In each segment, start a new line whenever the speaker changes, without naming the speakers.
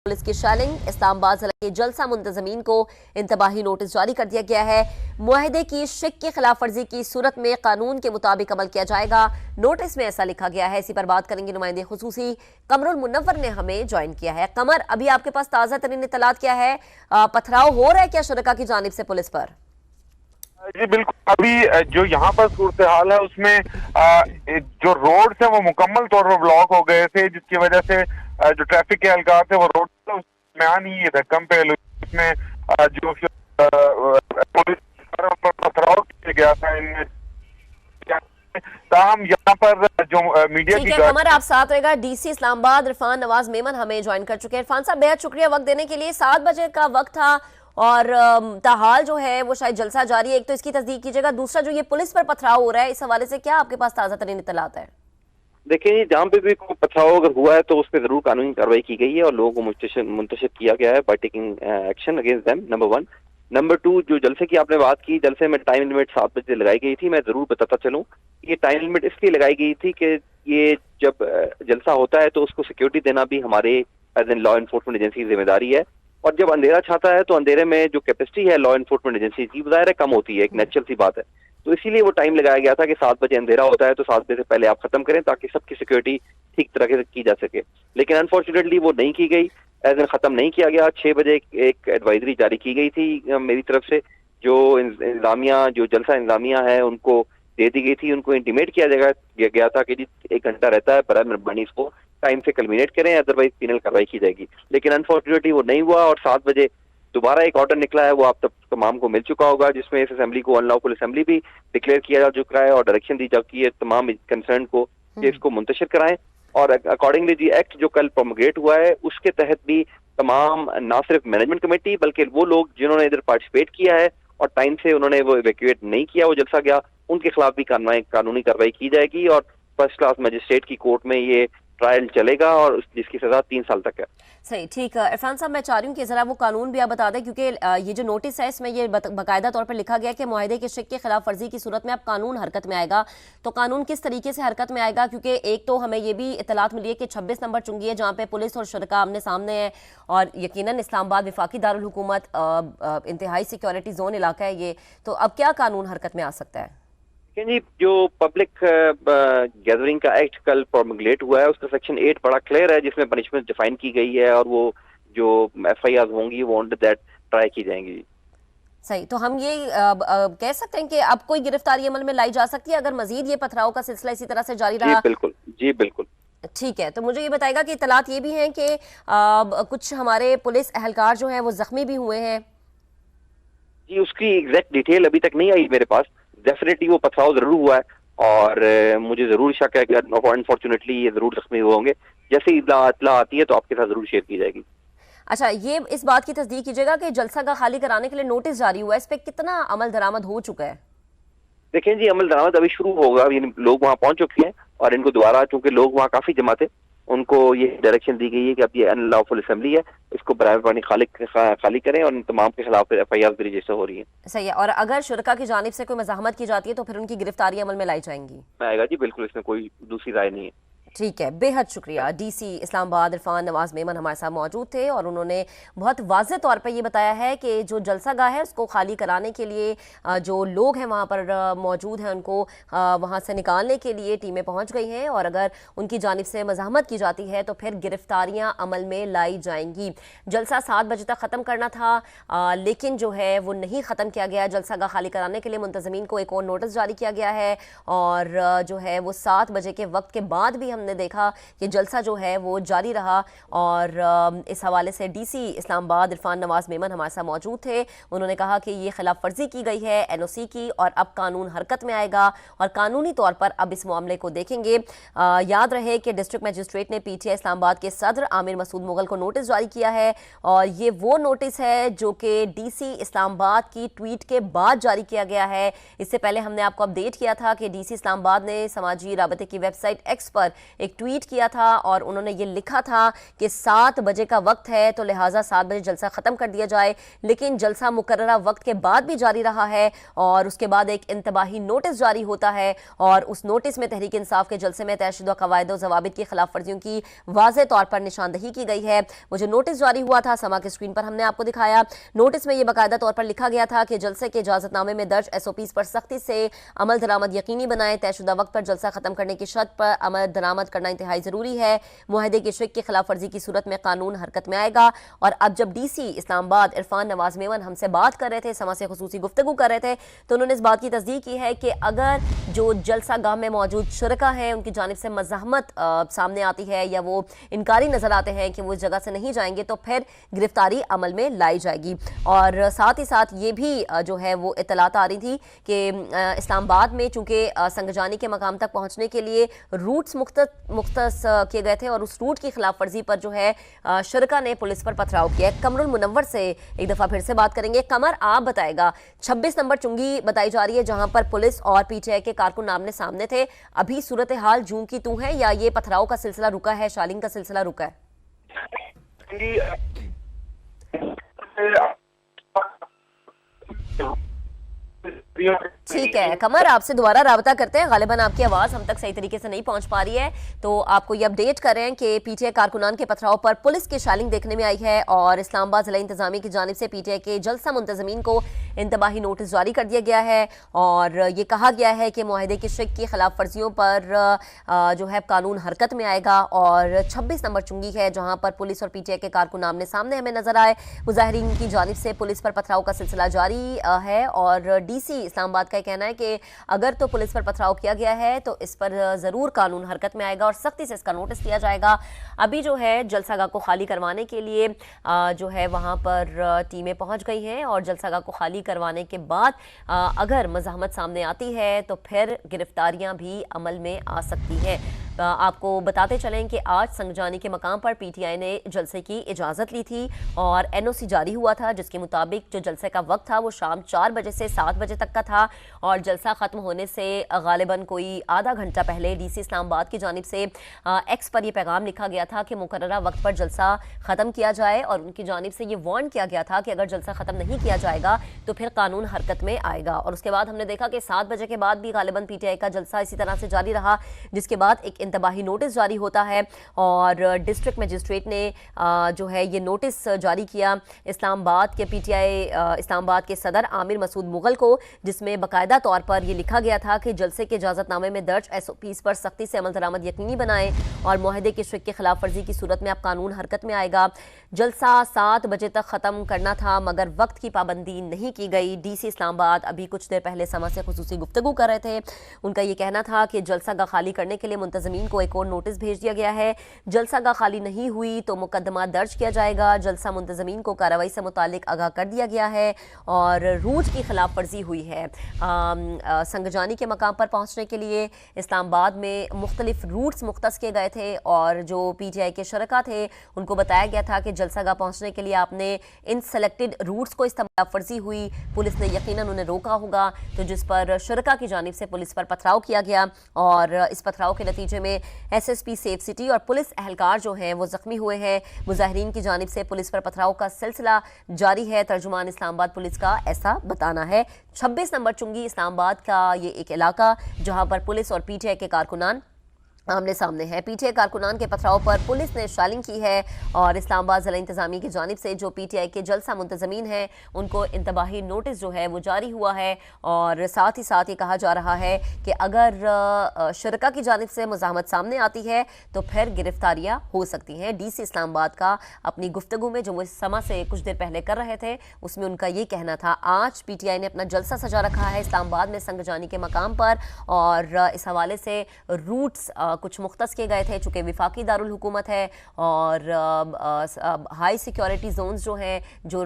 Police की shelling. Islamabad जिले के जलसा मुंतजमीन को इंतबाही नोटिस जारी कर दिया गया है। मुआहदे की शिक की खिलाफ वर्जी की सूरत में कानून के मुताबिक अमल किया जाएगा। नोटिस में ऐसा लिखा गया है। इसी पर बात करेंगे नुमाइंदे खुसूसी कमरुल मुनव्वर ने हमें ज्वाइन किया है। कमर, अभी आपके पास ताजा तरीन इत्तलात क्या है? पथराव हो रहा है क्या शुरका की जानिब से पुलिस पर?
जी बिल्कुल, अभी जो यहाँ पर सूरत हाल है उसमें जो रोड है वो मुकम्मल तौर पर ब्लॉक हो गए थे, जिसकी वजह से जो ट्रैफिक के एहलकार थे वो रोड में आ नहीं है। धक्कम पे उसमें जो पुलिस पर पथराव किया गया था इनमें। ताहम यहाँ पर जो मीडिया की
कमर, आप साथ रहेगा। डीसी इस्लामाबाद इरफान नवाज मेमन हमें ज्वाइन कर चुके हैं। इरफान साहब, बेहद शुक्रिया वक्त देने के लिए। 7 बजे का वक्त था और ताहाल जो है वो शायद जलसा जारी है। एक तो इसकी तस्दीक कीजिएगा, दूसरा जो ये पुलिस पर पथराव हो रहा है, इस हवाले से क्या आपके पास ताजा तरीन इत्तलात है?
देखिए, जहाँ पे भी कोई पथराव अगर हुआ है तो उस पर जरूर कानूनी कार्रवाई की गई है और लोगों को मुंतशिर किया गया है by taking action against them, number 1। Number 2, जो जलसे की आपने बात की, जलसे में टाइम लिमिट 7 बजे लगाई गई थी। मैं जरूर बताता चलूँ, ये टाइम लिमिट इसलिए लगाई गई थी कि ये जब जलसा होता है तो उसको सिक्योरिटी देना भी हमारे as an law enforcement agency की जिम्मेदारी है। और जब अंधेरा छाता है तो अंधेरे में जो कैपेसिटी है लॉ एनफोर्समेंट एजेंसी की ज़ाहिर है कम होती है, एक नेचुरल सी बात है। तो इसीलिए वो टाइम लगाया गया था कि 7 बजे अंधेरा होता है तो 7 बजे से पहले आप खत्म करें ताकि सबकी सिक्योरिटी ठीक तरह से की जा सके। लेकिन अनफॉर्चुनेटली वो नहीं की गई, एज एन खत्म नहीं किया गया। 6 बजे एक एडवाइजरी जारी की गई थी मेरी तरफ से, जो इंतजामिया, जो जलसा इंतजामिया है उनको दे दी गई थी। उनको इंटीमेट किया गया था कि जी 1 घंटा रहता है, बराबर मेहरबानी इसको टाइम से कल्मिनेट करें, अदरवाइज पीनल कार्रवाई की जाएगी। लेकिन अनफॉर्चुनेटली वो नहीं हुआ और 7 बजे दोबारा एक ऑर्डर निकला है, वो आप तमाम को मिल चुका होगा, जिसमें इस असेंबली को अनलॉफुल असेंबली भी डिक्लेयर किया जा चुका है और डायरेक्शन दी जा चुकी है तमाम कंसर्न को कि इसको मुंतशिर कराएं। और अकॉर्डिंगली जी एक्ट जो कल प्रोमोगेट हुआ है उसके तहत भी तमाम ना सिर्फ मैनेजमेंट कमेटी बल्कि वो लोग जिन्होंने इधर पार्टिसिपेट किया है और टाइम से उन्होंने वो इवैक्यूएट नहीं किया, वो जलसा गया, उनके खिलाफ भी कानूनी कार्रवाई की जाएगी और फर्स्ट क्लास मजिस्ट्रेट की कोर्ट में ये ट्रायल चलेगा और जिसकी सजा 3 साल तक है।
सही, ठीक है। इरफान साहब, मैं चाह रही हूँ कि जरा वो कानून भी आप बता दें, क्योंकि ये जो नोटिस है इसमें ये बाकायदा तौर पर लिखा गया कि मुआहदे के शिक की खिलाफ वर्जी की सूरत में अब कानून हरकत में आएगा। तो कानून किस तरीके से हरकत में आएगा? क्योंकि एक तो हमें ये भी इतलात मिली है कि 26 नंबर चुंगी है जहाँ पे पुलिस और शुरका आमने सामने है और यकीनन इस्लामाबाद वफाकी दारुल हुकूमत इंतहाई सिक्योरिटी जोन इलाका है ये। तो अब क्या कानून हरकत में आ सकता है?
जी, जो पब्लिक गैदरिंग का एक्ट कल प्रोमोगेट हुआ है उसका सेक्शन 8 बड़ा क्लियर है, जिसमें पनिशमेंट डिफाइन की गई है और वो जो एफआईआर होंगी वो अंडर दैट ट्राई की जाएंगी।
सही, तो हम ये कह सकते हैं कि अब कोई गिरफ्तारी अमल में लाई जा सकती है अगर मजीद ये पथराव का सिलसिला इसी तरह से जारी रहा?
जी बिल्कुल, जी बिल्कुल।
ठीक है, तो मुझे ये बताएगा कि इतलात ये भी हैं कि कुछ हमारे पुलिस एहलकार जो हैं वो जख्मी भी हुए हैं।
जी, उसकी एग्जैक्ट डिटेल अभी तक नहीं आई मेरे पास। डेफिनेटली वो पथराव जरूर हुआ है और मुझे जरूर शक है कि अनफॉर्चुनेटली ये जरूर जख्मी हुए होंगे। जैसे इतला आती है तो आपके साथ जरूर शेयर की जाएगी।
अच्छा, ये इस बात की तस्दीक कीजिएगा कि जलसा का खाली कराने के लिए नोटिस जारी हुआ है, इस पे कितना अमल दरामद हो चुका है?
देखें जी, अमल दरामद अभी शुरू होगा, लोग वहाँ पहुंच चुके हैं और इनको दोबारा, चूंकि लोग वहाँ काफी जमा थे, उनको ये डायरेक्शन दी गई है कि अब ये अनलॉफुल असेंबली है, इसको बराबर पानी खाली करें और इन तमाम के खिलाफ एफआईआर भी रजिस्टर हो रही है।
सही है, और अगर शुरका की जानिब से कोई मज़ाहमत की जाती है तो फिर उनकी गिरफ्तारी अमल में लाई जाएंगी?
आएगा जी, बिल्कुल, इसमें कोई दूसरी राय नहीं है।
ठीक है, बेहद शुक्रिया। डीसी इस्लामाबाद इरफान नवाज मेमन हमारे साथ मौजूद थे और उन्होंने बहुत वाज़ेह तौर पर ये बताया है कि जो जलसा गाह है उसको खाली कराने के लिए जो लोग हैं वहाँ पर मौजूद हैं उनको वहाँ से निकालने के लिए टीमें पहुँच गई हैं और अगर उनकी जानिब से मज़ाहमत की जाती है तो फिर गिरफ्तारियाँ अमल में लाई जाएंगी। जलसा 7 बजे तक ख़त्म करना था लेकिन जो है वो नहीं ख़त्म किया गया। जलसा गाह खाली कराने के लिए मुंतज़मीन को एक और नोटिस जारी किया गया है और जो है वो 7 बजे के वक्त के बाद भी हमने देखा कि जलसा जो है वो जारी रहा और इस हवाले से डीसी इस्लामाबाद इरफान नवाज मेमन हमारे साथ मौजूद थे। उन्होंने कहा कि ये खिलाफ वर्जी की गई है एनओसी की और अब कानून हरकत में आएगा और कानूनी तौर पर अब इस मामले को देखेंगे। याद रहे कि डिस्ट्रिक्ट मजिस्ट्रेट ने पीटीआई इस्लामाबाद के सदर आमिर मसूद मुगल को नोटिस जारी किया है और ये वो नोटिस है जो कि डीसी इस्लामाबाद की ट्वीट के बाद जारी किया गया है। इससे पहले हमने आपको अपडेट किया था कि डीसी इस्लामाबाद ने समाजी राबते की वेबसाइट एक्स पर एक ट्वीट किया था और उन्होंने ये लिखा था कि 7 बजे का वक्त है तो लिहाजा 7 बजे जलसा खत्म कर दिया जाए, लेकिन जलसा मुकर्ररा वक्त के बाद भी जारी रहा है और उसके बाद एक इंतबाही नोटिस जारी होता है और उस नोटिस में तहरीक इंसाफ के जलसे में तयशुदा कवायद और ज़वाबित की खिलाफ वर्जियों की वाज़ेह तौर पर निशानदही की गई है। वो जो नोटिस जारी हुआ था समा के स्क्रीन पर हमने आपको दिखाया। नोटिस में यह बाकायदा तौर पर लिखा गया था कि जलसे के इजाजतनामे में दर्ज SOPs पर सख्ती से अमल दरामद यकीनी बनाएं, तयशुदा वक्त पर जलसा खत्म करने की शर्त पर अमल दरामद करना इंतहाई जरूरी है, मुआहदे की शिक की खिलाफ वर्जी की सूरत में कानून हरकत में आएगा। और अब जब DC इस्लामाबाद इरफान नवाज मेमन हमसे बात कर रहे थे, समा से खुसूसी गुफ्तगू कर रहे थे, तो उन्होंने इस बात की तस्दीक की है कि अगर जो जलसा गाह में मौजूद शुरका हैं उनकी जानिब से मज़ाहमत सामने आती है या वो इनकारी नजर आते हैं कि वो इस जगह से नहीं जाएंगे तो फिर गिरफ्तारी अमल में लाई जाएगी। और साथ ही साथ ये भी जो है वो इतलात आ रही थी कि इस्लामाबाद में चूंकि संगजानी के मकाम तक पहुंचने के लिए रूट्स मुख्तस किए गए थे और उस रूट की खिलाफ वर्जी पर जो है शुरका ने पुलिस पर पथराव किया। कमरुल मुनव्वर से एक दफा फिर से बात करेंगे। कमर, आप बताएगा 26 नंबर चुंगी बताई जा रही है जहां पर पुलिस और PTI के कारकुन आमने सामने थे, अभी सूरत हाल जूं की तू है या ये पथराव का सिलसिला रुका है, शालिंग का सिलसिला रुका है? ठीक है कमर, आपसे दोबारा राबता करते हैं। गालिबन आपकी आवाज़ हम तक सही तरीके से नहीं पहुंच पा रही है, तो आपको ये अपडेट कर रहे हैं कि PTI कारकुनान के पथराव पर पुलिस की शालिंग देखने में आई है और इस्लामाबाद जिला इंतजामिया की जानिब से PTI के जलसा मुंतजमीन को इंतबाही नोटिस जारी कर दिया गया है और ये कहा गया है कि मुआहदे की शिक की खिलाफ वर्जियों पर जो है कानून हरकत में आएगा। और 26 नंबर चुंगी है जहाँ पर पुलिस और PTI के कारकुन आमने सामने हमें नजर आए। मुजाहिरीन की जानिब से पुलिस पर पथराव का सिलसिला जारी है और DC इस्लामाबाद का कहना है कि अगर तो पुलिस पर पथराव किया गया है तो इस पर जरूर कानून हरकत में आएगा और सख्ती से इसका नोटिस दिया जाएगा। अभी जो है जलसागाह को खाली करवाने के लिए जो है वहां पर टीमें पहुंच गई हैं और जलसागाह को खाली करवाने के बाद अगर मज़ाहमत सामने आती है तो फिर गिरफ्तारियां भी अमल में आ सकती हैं। आपको बताते चलें कि आज संगजानी के मकाम पर PTI ने जलसे की इजाज़त ली थी और NOC जारी हुआ था जिसके मुताबिक जो जलसे का वक्त था वो शाम 4 बजे से 7 बजे तक का था और जलसा ख़त्म होने से गालिबन कोई आधा घंटा पहले DC इस्लामाबाद की जानिब से X पर यह पैगाम लिखा गया था कि मुकर्ररा वक्त पर जलसा ख़त्म किया जाए और उनकी जानिब से ये वार्न किया गया था कि अगर जलसा ख़त्म नहीं किया जाएगा तो फिर कानून हरकत में आएगा। और उसके बाद हमने देखा कि 7 बजे के बाद भी गालिबन PTI का जलसा इसी तरह से जारी रहा, जिसके बाद एक इंतबाही नोटिस जारी होता है और डिस्ट्रिक्ट मजिस्ट्रेट ने जो है ये नोटिस जारी किया इस्लामाबाद के PTI इस्लामाबाद के सदर आमिर मसूद मुगल को, जिसमें बाकायदा तौर पर यह लिखा गया था कि जलसे के इजाजतनामे में दर्ज SOPs पर सख्ती से अमल दरामद यकीनी बनाएं और मुआहदे की शिक की खिलाफ वर्जी की सूरत में अब कानून हरकत में आएगा। जलसा 7 बजे तक ख़त्म करना था मगर वक्त की पाबंदी नहीं की गई। DC इस्लामाबाद अभी कुछ देर पहले समा से खुसूसी गुफ्तगू कर रहे थे, उनका ये कहना था कि जलसागाह खाली करने के लिए मुंतजमीन को एक और नोटिस भेज दिया गया है। जलसागाह खाली नहीं हुई तो मुकदमा दर्ज किया जाएगा। जलसा मुंतजमीन को कार्रवाई से मुतालिक आगाह कर दिया गया है और रूट की खिलाफ वर्जी हुई है। संगजानी के मकाम पर पहुंचने के लिए इस्लामाबाद में मुख्तलिफ रूट्स मुख्तस किए गए थे और जो PTI के शरका थे उनको बताया गया था कि जलसागाह पहुंचने के लिए आपने इन सेलेक्टेड रूट्स को इस्तेमाल वर्जी हुई, पुलिस ने यकीनन उन्हें रोका होगा, तो जिस पर शरका की जानिब से पुलिस पर पथराव किया गया और इस पथराव के नतीजे में SSP सेफ सिटी और पुलिस एहलकार जो हैं वो जख्मी हुए हैं। मुजाहिरीन की जानिब से पुलिस पर पथराव का सिलसिला जारी है, तर्जुमान इस्लामाबाद पुलिस का ऐसा बताना है। 26 नंबर चुंगी इस्लामाबाद का ये एक इलाका जहां पर पुलिस और PTI के कारकुनान आमने सामने है। PTI कारकुनान के पथराव पर पुलिस ने शालिंग की है और इस्लामाबाद जिला इंतजामिया की जानिब से जो PTI के जलसा मुंतजमीन हैं उनको इंतबाही नोटिस जो है वो जारी हुआ है और साथ ही साथ ये कहा जा रहा है कि अगर शरका की जानिब से मुज़ाहमत सामने आती है तो फिर गिरफ्तारियां हो सकती हैं। DC इस्लामाबाद का अपनी गुफ्तगू में जो वो समा से कुछ देर पहले कर रहे थे उसमें उनका ये कहना था। आज PTI ने अपना जलसा सजा रखा है इस्लामाबाद में संगजानी के मकाम पर और इस हवाले से रूट्स कुछ मुख्तस किए गए थे चूँकि विफाकी दारुल हुकूमत है और हाई सिक्योरिटी जोन्स जो हैं, जो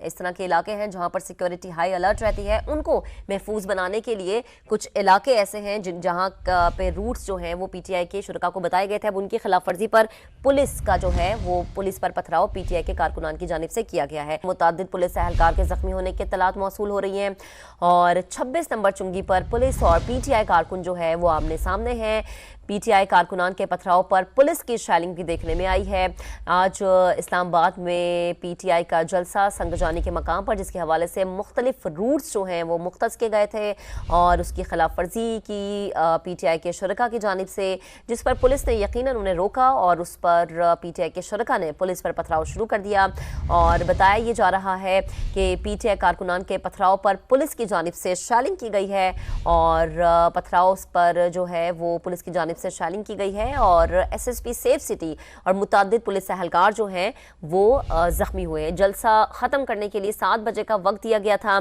इस तरह के इलाके हैं जहाँ पर सिक्योरिटी हाई अलर्ट रहती है, उनको महफूज बनाने के लिए कुछ इलाके ऐसे हैं जहाँ पे रूट्स जो हैं वो PTI के शुरका को बताए गए थे। अब उनकी खिलाफ वर्जी पर पुलिस का जो है वो पुलिस पर पथराव PTI के कारकुनान की जानिब से किया गया है। मुतादिद पुलिस एहलकार के जख्मी होने की इत्तलात मौसूल हो रही हैं और 26 नंबर चुंगी पर पुलिस और PTI कारकुन जो है वो आमने सामने हैं। पीटीआई कारकुनान के पथराव पर पुलिस की शेलिंग भी देखने में आई है। आज इस्लामाबाद में पीटीआई का जलसा संगजानी के मकाम पर, जिसके हवाले से मुख्तलिफ रूट्स जो हैं वो मुख्तस किए गए थे और उसकी खिलाफ वर्जी की पीटीआई के शुरका की जानिब से, जिस पर पुलिस ने यकीनन उन्हें रोका और उस पर पीटीआई के शुरका ने पुलिस पर पथराव शुरू कर दिया। और बताया ये जा रहा है कि पीटीआई कारकुनान के पथराव पर पुलिस की जानिब से शेलिंग की गई है और पथराव पर जो है वो पुलिस की जानिब से शेलिंग की गई है और एसएसपी सेफ सिटी और मुतादिद पुलिस एहलकार जो हैं वो जख्मी हुए हैं। जलसा ख़त्म करने के लिए 7 बजे का वक्त दिया गया था,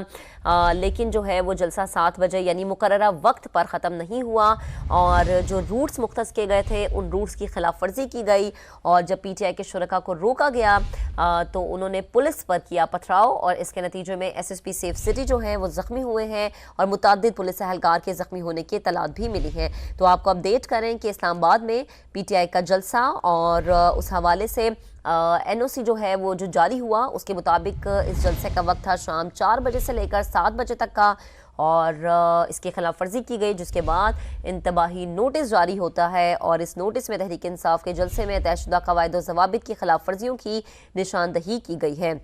लेकिन जो है वो जलसा 7 बजे यानी मुकर्ररा वक्त पर ख़त्म नहीं हुआ और जो रूट्स मुख्तस किए गए थे उन रूट्स की खिलाफ वर्जी की गई और जब पीटीआई के शुरका को रोका गया तो उन्होंने पुलिस पर किया पथराव और इसके नतीजे में एसएसपी सेफ सिटी जो है वो जख्मी हुए हैं और मुतादिद पुलिस एहलकार के जख्मी होने की इत्तलात भी मिली है। तो आपको अपडेट करें कि इस्लामाबाद में पीटीआई का जलसा और उस हवाले से एनओसी जो है वो जो जारी हुआ उसके मुताबिक इस जलसे का वक्त था शाम 4 बजे से लेकर 7 बजे तक का और इसकी खिलाफ वर्जी की गई, जिसके बाद इंतबाही नोटिस जारी होता है और इस नोटिस में तहरीक इंसाफ के जलसे में तयशुदा कवायद और ज़वाबित की खिलाफ वर्जियों की निशानदही की गई है।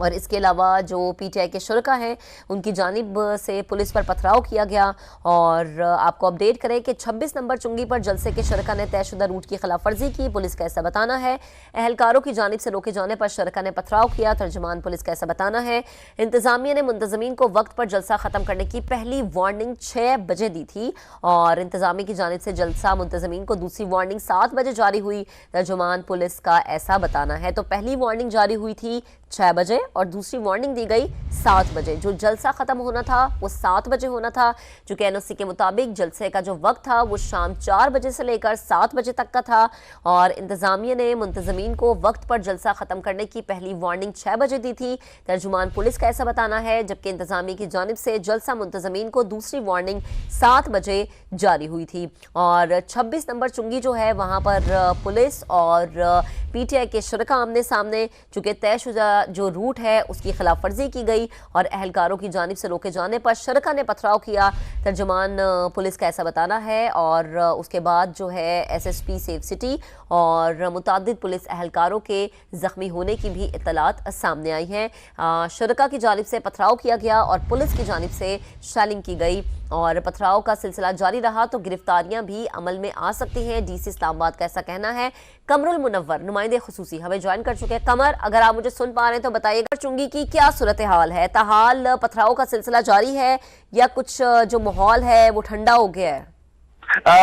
और इसके अलावा जो पीटीआई के शुरका हैं उनकी जानिब से पुलिस पर पथराव किया गया और आपको अपडेट करें कि 26 नंबर चुंगी पर जलसे के शुरका ने तयशुदा रूट की खिलाफ वर्जी की, पुलिस का ऐसा बताना है। एहलकारों की जानिब से रोके जाने पर शुरका ने पथराव किया, तर्जुमान पुलिस का ऐसा बताना है। इंतजामिया ने मुंतजमीन को वक्त पर जलसा ख़त्म करने की पहली वार्निंग 6 बजे दी थी और इंतजामिया की जानिब से जलसा मुंतजमीन को दूसरी वार्निंग 7 बजे जारी हुई, तर्जुमान पुलिस का ऐसा बताना है। तो पहली वार्निंग जारी हुई थी 6 बजे और दूसरी वार्निंग दी गई 7 बजे। जो जलसा खत्म होना था वो 7 बजे होना था, चूंकि एनओसी के मुताबिक जलसे का जो वक्त था वो शाम 4 बजे से लेकर 7 बजे तक का था और इंतजामिया ने मुंतजमीन को वक्त पर जलसा खत्म करने की पहली वार्निंग 6 बजे दी थी, तर्जुमान पुलिस का ऐसा बताना है। जबकि इंतजामिया की जानिब से जलसा मुंतजमीन को दूसरी वार्निंग 7 बजे जारी हुई थी और 26 नंबर चुंगी जो है वहां पर पुलिस और पीटीआई के शुरका आमने सामने, चूंकि तयशुदा जो रूट है उसकी खिलाफ वर्जी की गई और एहलकारों की जानिब से रोके जाने पर शुरका ने पथराव किया, तर्जुमान पुलिस का ऐसा बताना है। और उसके बाद जो है एसएसपी सेफ सिटी और मुतादिद पुलिस एहलकारों के जख्मी होने की भी इत्तलात सामने आई हैं। शुरका की जानिब से पथराव किया गया और पुलिस की जानिब से शेलिंग की गई और पथराव का सिलसिला जारी रहा तो गिरफ्तारियां भी अमल में आ सकती हैं, डीसी इस्लामाबाद का ऐसा कहना है। कमरुल मुनव्वर नुमाइंदे खुसूसी हमें ज्वाइन कर चुके हैं। कमर, अगर आप मुझे सुन पा रहे हैं तो बताइएगा चुंगी की क्या सूरत हाल है? ताहाल पथराव का सिलसिला जारी है या कुछ जो माहौल है वो ठंडा हो गया है?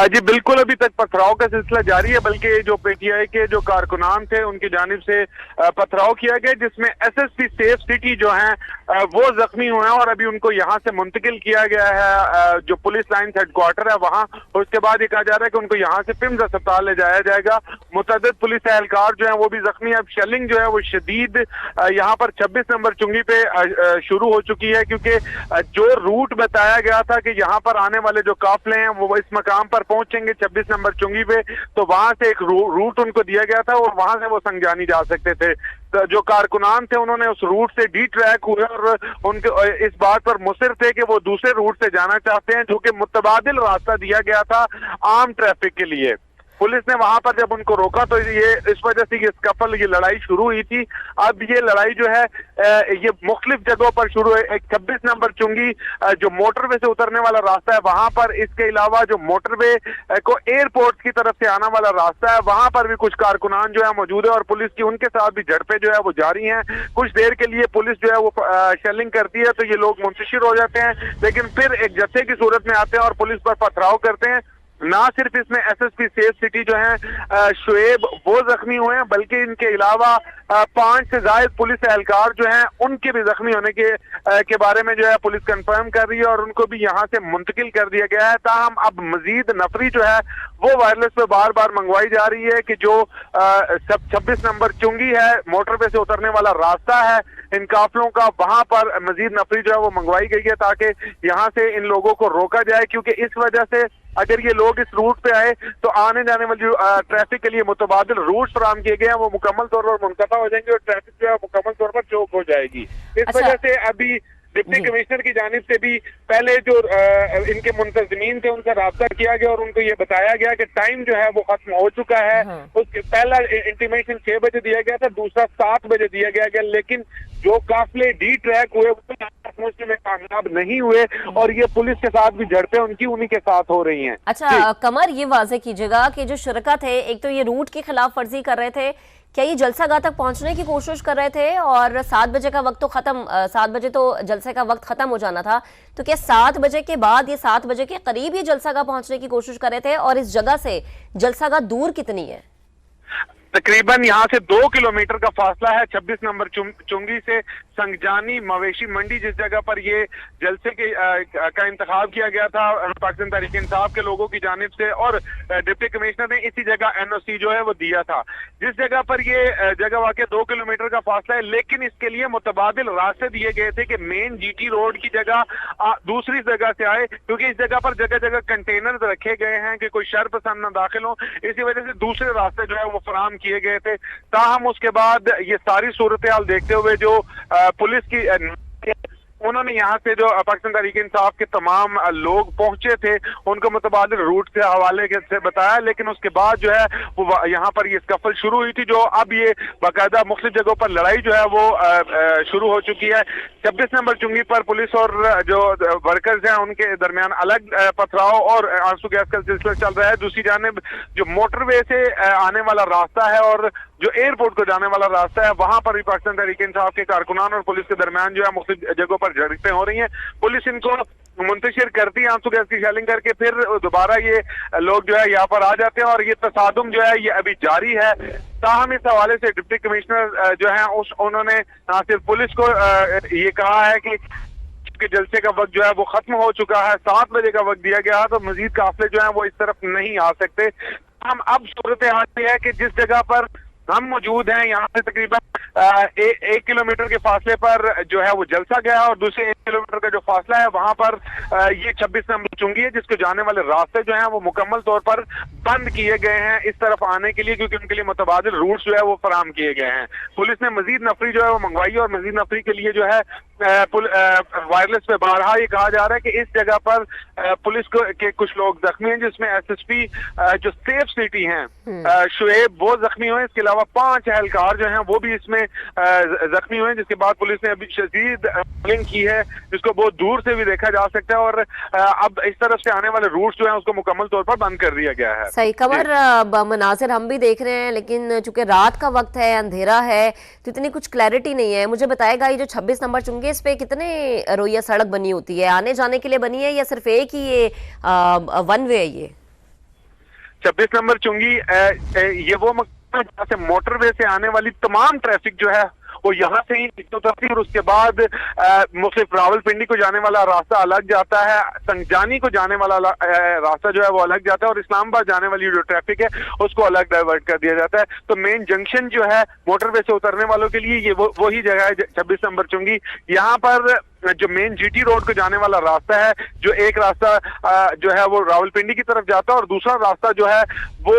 जी बिल्कुल, अभी तक पथराव का सिलसिला जारी है, बल्कि जो पीटीआई के जो कारकुनान थे उनकी जानिब से पथराव किया गया जिसमें एसएसपी सेफ सिटी जो हैं वो जख्मी हुए हैं और अभी उनको यहां से मुंतकिल किया गया है जो पुलिस लाइन हेडक्वार्टर है वहां। उसके बाद ये कहा जा रहा है कि उनको यहां से पिम्स अस्पताल ले जाया जाएगा। मुतअद्दिद पुलिस एहलकार जो है वो भी जख्मी है। अब शेलिंग जो है वो शदीद यहाँ पर 26 नंबर चुंगी पे शुरू हो चुकी है, क्योंकि जो रूट बताया गया था कि यहाँ पर आने वाले जो काफिले हैं वो इस मकाम पर पहुंचेंगे 26 नंबर चुंगी पे, तो वहां से एक रूट उनको दिया गया था और वहां से वो संगजानी जा सकते थे। तो जो कारकुनान थे उन्होंने उस रूट से डी ट्रैक हुए और उनके इस बात पर मुसिर थे कि वो दूसरे रूट से जाना चाहते हैं, जो कि मुतबादिल रास्ता दिया गया था आम ट्रैफिक के लिए। पुलिस ने वहां पर जब उनको रोका तो ये इस वजह से ये स्कफल, ये लड़ाई शुरू हुई थी। अब ये लड़ाई जो है ये मुख्तलिफ जगहों पर शुरू है। एक 26 नंबर चुंगी जो मोटरवे से उतरने वाला रास्ता है वहां पर, इसके अलावा जो मोटरवे को एयरपोर्ट की तरफ से आने वाला रास्ता है वहां पर भी कुछ कारकुनान जो है मौजूद है और पुलिस की उनके साथ भी झड़पें जो है वो जारी हैं। कुछ देर के लिए पुलिस जो है वो शेलिंग करती है तो ये लोग मुंतशिर हो जाते हैं, लेकिन फिर एक जत्थे की सूरत में आते हैं और पुलिस पर पथराव करते हैं। ना सिर्फ इसमें एसएसपी सेफ सिटी जो है शुएब वो जख्मी हुए हैं, बल्कि इनके अलावा 5 से ज्यादा पुलिस एहलकार जो हैं उनके भी जख्मी होने के बारे में जो है पुलिस कंफर्म कर रही है और उनको भी यहाँ से मुंतकिल कर दिया गया है। ताहम अब मजीद नफरी जो है वो वायरलेस पे बार बार मंगवाई जा रही है कि जो 26 नंबर चुंगी है, मोटरवे से उतरने वाला रास्ता है इन काफिलों का, वहां पर मजीद नफरी जो है वो मंगवाई गई है ताकि यहाँ से इन लोगों को रोका जाए, क्योंकि इस वजह से अगर ये लोग इस रूट पे आए तो आने जाने वाली जो ट्रैफिक के लिए मुतबादिल रूट फराहम किए गए हैं वो मुकम्मल तौर पर मुनक़ता हो जाएंगे और ट्रैफिक जो है मुकम्मल तौर पर चौक हो जाएगी। इस वजह से अभी डिप्टी कमिश्नर की जानिब से भी पहले जो इनके मुंतजमीन थे उनसे राब्ता किया गया और उनको ये बताया गया कि टाइम जो है वो खत्म हो चुका है। उसके पहला इंटीमेशन 6 बजे दिया गया था, दूसरा 7 बजे दिया गया, लेकिन जो काफिले डी ट्रैक हुए वो पहुंचने में कामयाब नहीं हुए और ये पुलिस के साथ भी झड़पें उनकी उन्हीं के साथ हो रही हैं।
अच्छा कमर, ये वाजे कीजिएगा कि जो शुरका थे एक तो ये रूट की खिलाफ वर्जी कर रहे थे, क्या ये जलसागाह तक पहुंचने की कोशिश कर रहे थे? और 7 बजे का वक्त तो खत्म, 7 बजे तो जलसे का वक्त खत्म हो जाना था, तो क्या 7 बजे के बाद, ये 7 बजे के करीब ये जलसागाह पहुंचने की कोशिश कर रहे थे? और इस जगह से जलसागाह दूर कितनी है?
तकरीबन यहाँ से 2 किलोमीटर का फासला है। 26 नंबर चुंगी से संगजानी मवेशी मंडी, जिस जगह पर ये जलसे के का इंतखाब किया गया था पाकिस्तान तहरीक इंसाफ के लोगों की जानिब से, और डिप्टी कमिश्नर ने इसी जगह एनओसी जो है वो दिया था। जिस जगह पर ये जगह वाकई 2 किलोमीटर का फासला है, लेकिन इसके लिए मुतबादिल रास्ते दिए गए थे कि मेन जीटी रोड की जगह दूसरी जगह से आए, क्योंकि इस जगह पर जगह जगह कंटेनर रखे गए हैं कि कोई शर पसंद न दाखिल हो, इसी वजह से दूसरे रास्ते जो है वो फराम किए गए थे। ताहम उसके बाद ये सारी सूरत हाल देखते हुए जो पुलिस की उन्होंने यहाँ से जो पाकिस्तान तहरीक इंसाफ के तमाम लोग पहुंचे थे उनको मुतबादिल रूट से हवाले से बताया, लेकिन उसके बाद जो है वो यहाँ पर ये स्कफल शुरू हुई थी, जो अब ये बाकायदा मुख्तलिफ जगहों पर लड़ाई जो है वो शुरू हो चुकी है। 26 नंबर चुंगी पर पुलिस और जो वर्कर्स हैं उनके दरमियान अलग पथराव और आंसू गैस का सिलसिला चल रहा है। दूसरी जानिब जो मोटरवे से आने वाला रास्ता है और जो एयरपोर्ट को जाने वाला रास्ता है, वहां पर भी पाकिस्तान तहरीक इंसाफ के कारकुनान और पुलिस के दरमियान जो है मुख्तलिफ जगहों पर झड़पें हो रही हैं। पुलिस इनको मुंतशिर करती है आंसू गैस की शेलिंग करके, फिर दोबारा ये लोग जो है यहाँ पर आ जाते हैं और ये तसादुम जो है ये अभी जारी है। ताहम इस हवाले से डिप्टी कमिश्नर जो है उन्होंने ना सिर्फ पुलिस को ये कहा है कि जलसे का वक्त जो है वो खत्म हो चुका है, 7 बजे का वक्त दिया गया है, तो मजीद काफिले जो है वो इस तरफ नहीं आ सकते। हम अब सूरत हाल है कि जिस जगह पर हम मौजूद हैं यहाँ से तकरीबन 1 किलोमीटर के फासले पर जो है वो जलसा गया और दूसरे 1 किलोमीटर का जो फासला है वहां पर ये 26 नंबर चुंगी है, जिसको जाने वाले रास्ते जो हैं वो मुकम्मल तौर पर बंद किए गए हैं इस तरफ आने के लिए, क्योंकि उनके लिए मुतबादिल रूट्स जो है वो फराम किए गए हैं। पुलिस ने मजीद नफरी जो है वो मंगवाई और मजीद नफरी के लिए जो है वायरलेस पे बारहा ये कहा जा रहा है कि इस जगह पर पुलिस के कुछ लोग जख्मी हैं, जिसमें एसएसपी जो सेफ सिटी हैं शुएब वो जख्मी हुए, इसके अलावा 5 एहलकार जो हैं वो भी इसमें जख्मी हुए, जिसके बाद पुलिस ने अभी शदीद लिंक की है, जिसको बहुत दूर से भी देखा जा सकता है और अब इस तरफ से आने वाले रूट्स जो हैं उसको मुकम्मल तौर पर बंद कर दिया गया है।
सही कमर, मनाजिर हम भी देख रहे हैं, लेकिन चूंकि रात का वक्त है, अंधेरा है, तो इतनी कुछ क्लैरिटी नहीं है। मुझे बताएगा ये जो 26 नंबर चुंगी इस पे कितने रोइया सड़क बनी होती है, आने जाने के लिए बनी है या सिर्फ एक ही ये वन वे है? ये
26 नंबर चुंगी ये वो मकान जहाँ से मोटरवे से आने वाली तमाम ट्रैफिक जो है वो यहाँ से ही उतरती है और उसके बाद मुख्तलिफ रावलपिंडी को जाने वाला रास्ता अलग जाता है, संगजानी को जाने वाला रास्ता जो है वो अलग जाता है और इस्लामाबाद जाने वाली जो ट्रैफिक है उसको अलग डाइवर्ट कर दिया जाता है। तो मेन जंक्शन जो है मोटरवे से उतरने वालों के लिए ये वही जगह है 26 नंबर चुंगी। यहाँ पर जो मेन जीटी रोड को जाने वाला रास्ता है, जो एक रास्ता जो है वो रावलपिंडी की तरफ जाता है और दूसरा रास्ता जो है वो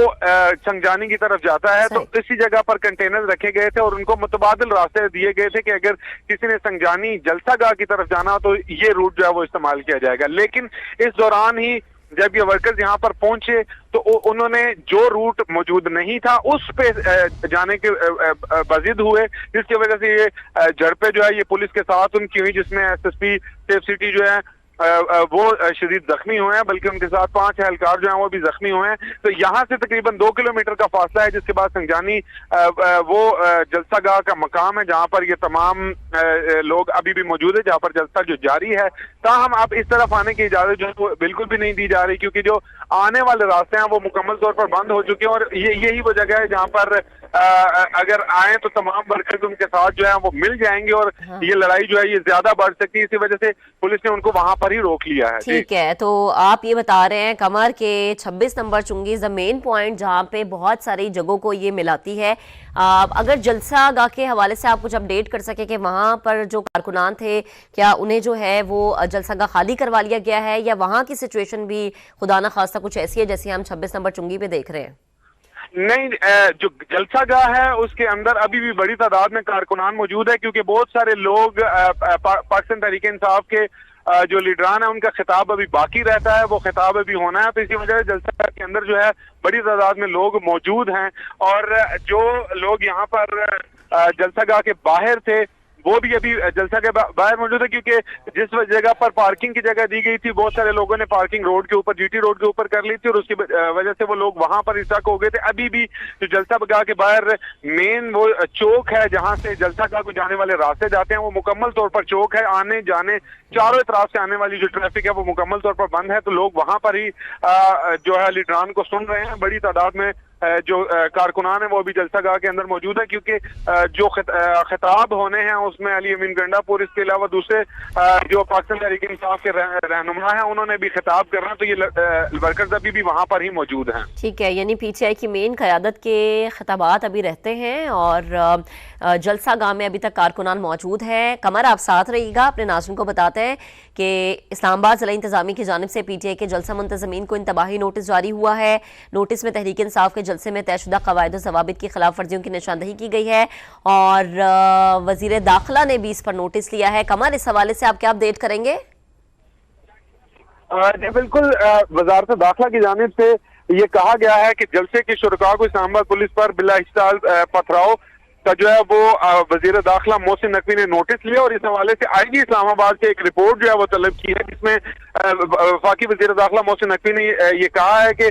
संगजानी की तरफ जाता है। तो इसी जगह पर कंटेनर रखे गए थे और उनको मुतबादिल रास्ते दिए गए थे कि अगर किसी ने संगजानी जलसागाह की तरफ जाना तो ये रूट जो है वो इस्तेमाल किया जाएगा। लेकिन इस दौरान ही जब ये वर्कर्स यहाँ पर पहुंचे तो उन्होंने जो रूट मौजूद नहीं था उस पे जाने के बजिद हुए, जिसकी वजह से ये झड़पें जो है ये पुलिस के साथ उनकी हुई, जिसमें एसएसपी सेफ सिटी जो है वो शदीद जख्मी हुए हैं, बल्कि उनके साथ 5 एहलकार जो हैं वो भी जख्मी हुए हैं। तो यहाँ से तकरीबन 2 किलोमीटर का फासला है, जिसके बाद संगजानी वो जलसागाह का मकाम है जहाँ पर ये तमाम लोग अभी भी मौजूद है, जहाँ पर जलसा जो जारी है। ताहम अब इस तरफ आने की इजाजत जो है बिल्कुल भी नहीं दी जा रही, क्योंकि जो आने वाले रास्ते हैं वो मुकम्मल तौर पर बंद हो चुके हैं और यही वो जगह है जहाँ पर अगर आए तो तमाम वर्कर्स उनके साथ जो है वो मिल जाएंगे और ये लड़ाई जो है ये ज्यादा बढ़ सकती है। इसी वजह से पुलिस ने उनको वहां पर ही रोक लिया है।
ठीक है, तो आप ये बता रहे हैं कमर के 26 नंबर चुंगी द मेन पॉइंट जहाँ पे बहुत सारी जगहों को ये मिलाती है। अगर जलसागाह के हवाले से आप कुछ अपडेट कर सके कि वहां पर जो कारकुनान थे क्या उन्हें जो है वो जलसागाह खाली करवा लिया गया है या वहां की सिचुएशन भी खुदा ना खास्ता कुछ ऐसी है जैसी हम 26 नंबर चुंगी पे देख रहे हैं?
नहीं, जो जलसागाह है उसके अंदर अभी भी बड़ी तादाद में कारकुनान मौजूद है, क्योंकि बहुत सारे लोग पाकिस्तान तहरीक इंसाफ के जो लीडरान है उनका खिताब अभी बाकी रहता है, वो खिताब अभी होना है। तो इसी वजह से जलसागाह के अंदर जो है बड़ी तादाद में लोग मौजूद हैं, और जो लोग यहाँ पर जलसागाह के बाहर थे वो भी अभी जलसा के बाहर मौजूद है, क्योंकि जिस जगह पर पार्किंग की जगह दी गई थी बहुत सारे लोगों ने पार्किंग रोड के ऊपर, जीटी रोड के ऊपर कर ली थी, और उसकी वजह से वो लोग वहां पर स्टक हो गए थे। अभी भी जो जलसा गाह के बाहर मेन वो चौक है जहां से जलसा गाह को जाने वाले रास्ते जाते हैं, वो मुकम्मल तौर पर चौक है, आने जाने चारों तरफ से आने वाली जो ट्रैफिक है वो मुकम्मल तौर पर बंद है। तो लोग वहां पर ही जो है लीडरान को सुन रहे हैं। बड़ी तादाद में जो कारकुनान है वो अभी जलसागाह के अंदर मौजूद है, क्योंकि जो खिताब होने हैं उसमें अली अमीन गंडापुर, इसके अलावा दूसरे जो पाकिस्तान तहरीक इंसाफ के रहनुमा हैं उन्होंने भी खिताब करना, तो ये वर्कर्स अभी भी वहां पर ही मौजूद हैं।
ठीक है, यानी पीटीआई की मेन क़यादत के खिताबात अभी रहते हैं और जलसागाह में अभी तक कारकुनान मौजूद हैं। कमर, आप साथ रहिएगा। अपने नाज़रीन को बताते हैं कि इस्लामाबाद ज़िला इंतज़ामी की जानिब से पीटीआई के जलसा मुंतज़मीन को इंतबाही नोटिस जारी हुआ है। नोटिस में तहरीक इंसाफ के जलसे में तयशुदा क़वायद और ज़वाबित की खिलाफ वर्जियों की निशानदही की गई है, और वज़ीर दाखिला ने भी इस पर नोटिस लिया है। कमर, इस हवाले से आप क्या अपडेट करेंगे?
बिल्कुल, वजारत दाखिला की जानिब से ये कहा गया है कि जलसे की शुरका को इस्लामाबाद पुलिस पर बिला हिस्सा पथराव का जो है वो वजीर दाखिला मोहसिन नकवी ने नोटिस लिया, और इस हवाले से आईजी इस्लामाबाद से एक रिपोर्ट जो है वो तलब की है, जिसमें वफाकी वजीर दाखिला मोहसिन नकवी ने ये कहा है कि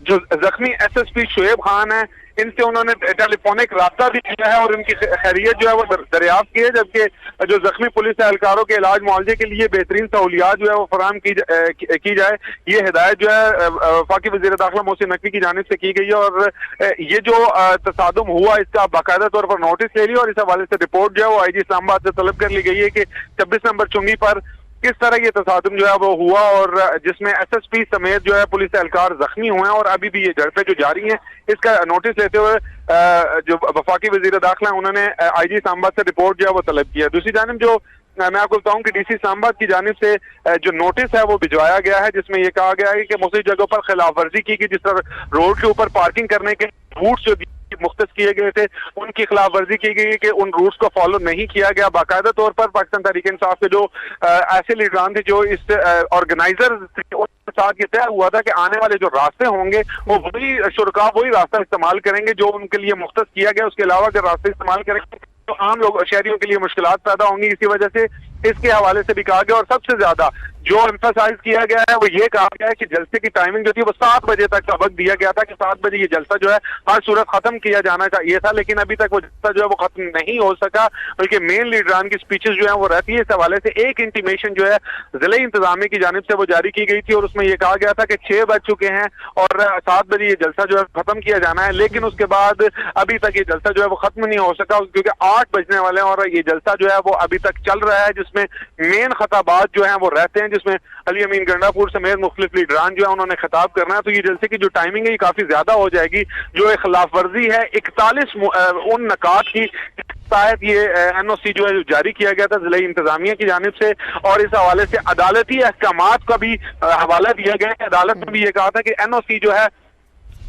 जो जख्मी एसएसपी शुएब खान है इनसे उन्होंने टेलीफोनिक रास्ता भी किया है और उनकी खैरियत जो है वो दरियाफ्त की है, जबकि जो जख्मी पुलिस एहलकारों के इलाज मुआवजे के लिए बेहतरीन सहूलियात जो है वो फराहम की जाए, ये हिदायत जो है वफाकी वज़ीर दाखिला मोहसिन नकवी की जानिब से की गई है। और ये जो तसादुम हुआ इसका बाकायदा तौर पर नोटिस ले लिया, और इस हवाले से रिपोर्ट जो है वो आईजी इस्लामाबाद से तलब कर ली गई है कि 26 नंबर चुंगी पर किस तरह ये तसादुम जो है वो हुआ, और जिसमें एसएसपी समेत जो है पुलिस एहलकार जख्मी हुए हैं, और अभी भी ये झड़पें जो जारी हैं इसका नोटिस लेते हुए जो वफाकी वजीर दाखिला उन्होंने आईजी इस्लामाबाद से रिपोर्ट जो है वो तलब किया। दूसरी जानिब जो मैं आपको बताऊं कि डीसी इस्लामाबाद की जानिब से जो नोटिस है वो भिजवाया गया है, जिसमें ये कहा गया है कि मुख्तलिफ जगहों पर खिलाफ वर्जी की गई, जिस तरह रोड के ऊपर पार्किंग करने के रूट्स जो मुख्तस किए गए थे उनकी खिलाफ वर्जी की गई कि उन रूट्स को फॉलो नहीं किया गया। बाकायदा तौर पर पाकिस्तान तहरीक इंसाफ के जो ऐसे लीडरान थे जो इस ऑर्गेनाइजर उनके साथ ये तय हुआ था कि आने वाले जो रास्ते होंगे वो वही शुरका वही रास्ता इस्तेमाल करेंगे जो उनके लिए मुख्तस किया गया, उसके अलावा अगर रास्ते इस्तेमाल करेंगे तो आम लोग शहरियों के लिए मुश्किलात पैदा होंगी। इसी वजह से इसके हवाले से भी कहा गया, और सबसे ज्यादा जो एम्फसाइज किया गया है वो ये कहा गया है कि जलसे की टाइमिंग जो थी वो 7 बजे तक का वक्त दिया गया था कि 7 बजे ये जलसा जो है हर सूरत खत्म किया जाना चाहिए था, लेकिन अभी तक वो जलसा जो है वो खत्म नहीं हो सका, बल्कि मेन लीडरान की स्पीचेस जो है वो रहती है। इस हवाले से एक इंटीमेशन जो है जिले इंतजामी की जानिब से वो जारी की गई थी, और उसमें ये कहा गया था कि 6 बज चुके हैं और 7 बजे ये जलसा जो है खत्म किया जाना है, लेकिन उसके बाद अभी तक ये जलसा जो है वो खत्म नहीं हो सका, क्योंकि 8 बजने वाले हैं और ये जलसा जो है वो अभी तक चल रहा है, जिसमें मेन खताबात जो है वो रहते हैं, जिसमें अली अमीन गंडापुर समेत मुख्तलिफ लीडरान जो है उन्होंने खिताब करना है। तो ये जलसे की जो टाइमिंग है ये काफी ज्यादा हो जाएगी। जो खिलाफ वर्जी है 41 उन नकात की तहत ये एनओसी जो है जारी किया गया था जिला इंतजामिया की जानिब से, और इस हवाले से अदालती अहकामात का भी हवाला दिया गया है। अदालत ने भी ये कहा था कि एनओसी जो है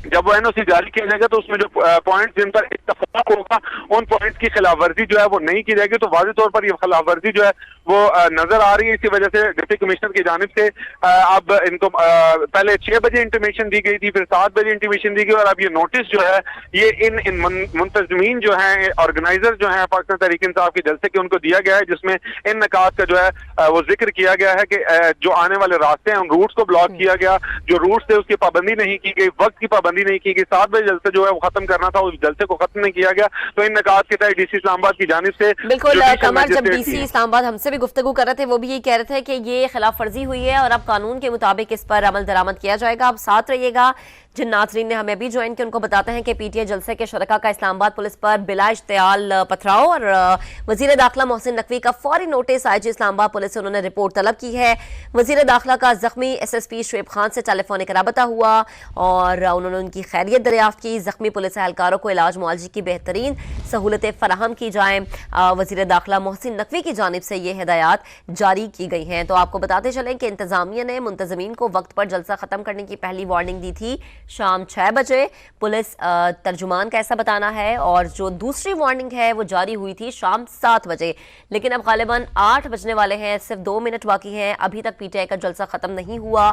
जब वो एनओसी जारी किया जाएगा तो उसमें जो पॉइंट्स जिन पर इत्तफाक होगा उन पॉइंट्स की खिलाफवर्जी जो है वो नहीं की जाएगी। तो वाज़ेह तौर पर ये खिलाफवर्जी जो है वो नजर आ रही है। इसी वजह से डिप्टी कमिश्नर की जानिब से अब इनको पहले 6 बजे इंटीमेशन दी गई थी, फिर 7 बजे इंटीमेशन दी गई, और अब ये नोटिस जो है ये इन मुंतजमीन जो है ऑर्गेनाइजर जो है पाकिस्तान तहरीक इंसाफ के जलसे के उनको दिया गया है, जिसमें इन नकात का जो है वो जिक्र किया गया है कि जो आने वाले रास्ते हैं उन रूट्स को ब्लॉक किया गया, जो रूट्स थे उसकी पाबंदी नहीं की गई, वक्त की पाबंदी नहीं की गई, 7 बजे जलसे जो है वो खत्म करना था, उस जलसे को खत्म नहीं किया गया। तो इन नकात के तहत डीसी इस्लामाबाद की जानिब से
बिल्कुल कमर, जब डीसी इस्लामाबाद हमसे भी गुफ्तगू कर रहे थे वो भी यही कह रहे थे कि ये खिलाफ वर्जी हुई है और अब कानून के मुताबिक इस पर अमल दरामद किया जाएगा। आप साथ रहिएगा। जिन नाज़रीन ने हमें भी ज्वाइन किया उनको बताते हैं कि पीटीआई जलसे के शुरका का इस्लामाबाद पुलिस पर बिला इश्तियाल पथराव और वजीर दाखिला मोहसिन नकवी का फौरी नोटिस आईजी इस्लामाबाद पुलिस से उन्होंने रिपोर्ट तलब की है। वजीर दाखिला का जख्मी एसएसपी शुएब खान से टेलीफोनिक राबता हुआ और उन्होंने उनकी खैरियत दरियाफ्त की। जख्मी पुलिस एहलकारों को इलाज मुआवजे की बेहतरीन सहूलतें फराहम की जाएं। वजीर दाखिला मोहसिन नकवी की जानिब से ये हिदायत जारी की गई हैं। तो आपको बताते चलें कि इंतजामिया ने मुंतजमीन को वक्त पर जलसा खत्म करने की पहली वार्निंग दी थी। शाम 6 बजे। पुलिस तर्जुमान का ऐसा बताना है, और जो दूसरी वार्निंग है वो जारी हुई थी शाम 7 बजे। लेकिन अब गालिबन 8 बजने वाले हैं, सिर्फ 2 मिनट बाकी हैं, अभी तक पीटीआई का जलसा खत्म नहीं हुआ।